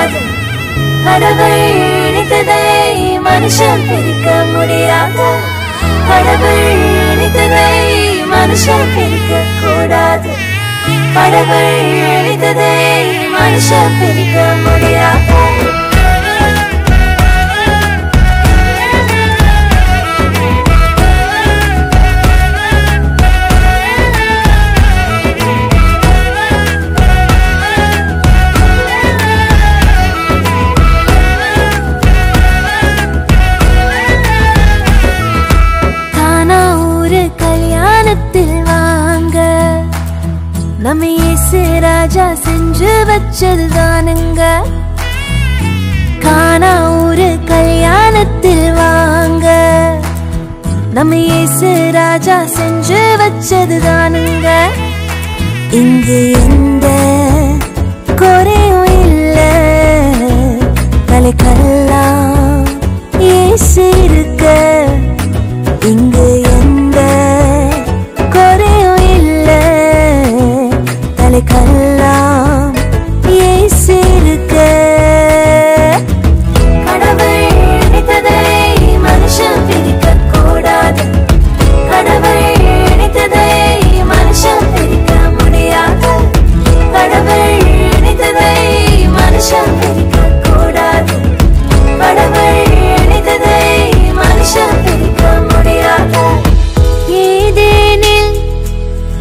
கூடாது. கடவுள் இணைத்ததை மனுஷன் பிரிக்க முடியாது. கடவுள் இணைத்ததை மனுஷன் பிரிக்க கூடாது. கடவுள் இணைத்ததை மனுஷன் பிரிக்க முடியாது. நம்ம இயேசு ராஜா செஞ்சு வச்சதுதானுங்க. கானா ஊரு கல்யாணத்தில் வாங்க. நம்ம இயேசு ராஜா செஞ்சு வச்சதுதானுங்க. இங்கு எந்த குறையும் இல்ல. தலைக்கெல்லாம் இயேசு இருக்க. இங்கு எந்த குறையும் இல்ல. தலைக்கெல்லாம் இயேசு இருக்க. கடவுள் இணைத்ததை மனுஷன் பிரிக்க கூடாது. கடவுள் இணைத்ததை மனுஷன் பிரிக்க முடியாது. கடவுள் இணைத்ததை மனுஷன் பிரிக்க கூடாது. கடவுள் இணைத்ததை மனுஷன் பிரிக்க முடியாது. ஏதேனில்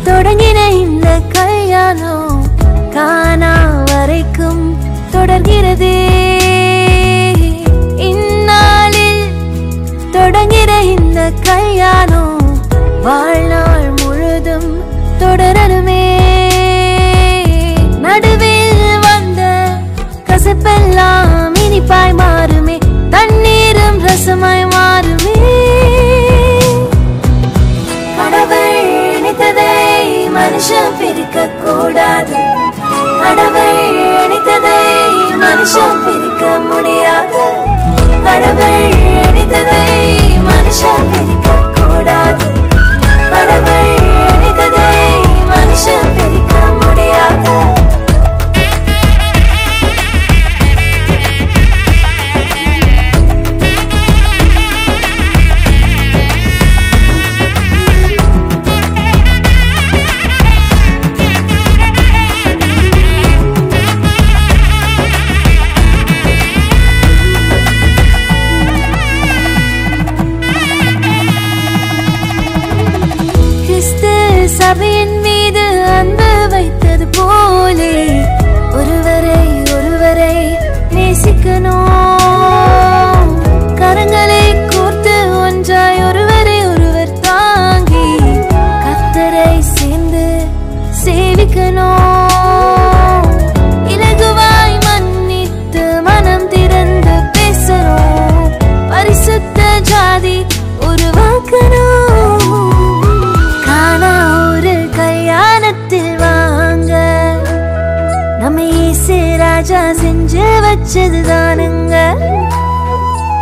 தொடங்கின இந்த கல்யாணம் கானா வரைக்கும் தொடர்கிறதே. இந்நாளில் தொடங்கிற இந்த கல்யாணம் வாழ்நாள் முழுதும் தொடரணுமே. நடுவில் வந்த கசப்பெல்லாம் இனிப்பாய் மாறுமே. தண்ணீரும் ரசமாய் மாறுமே. கடவுள் இணைத்ததை மனுஷன் பிரிக்க கூடாது. கடவுள் இணைத்ததை மனுஷன் பிரிக்க முடியாது. கடவுள் இணைத்ததை மனுஷன் பிரிக்க கூடாது. கடவுள் இணைத்ததை மனுஷன் பிரிக்க முடியாது. சபையின் மீது அன்பு வைத்தது போலே ஒருவரை ஒருவரை நேசிக்கணும். கரங்களை கோர்த்து ஒன்றாய் ஒருவரை ஒருவர் தாங்கி கர்த்தரை சேர்ந்து சேவிக்கணும். இலகுவாய் மன்னித்து மனம் திறந்து பேசணும். பரிசுத்த ஜாதி உருவாக்கணும். நம்ம இயேசு ராஜா செஞ்சு வச்சதுதானுங்க.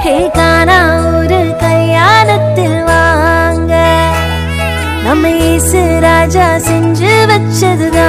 ஹே கானா ஒரு கல்யாணத்தில் வாங்க. நம்ம இயேசு ராஜா செஞ்சு வச்சதுதான்.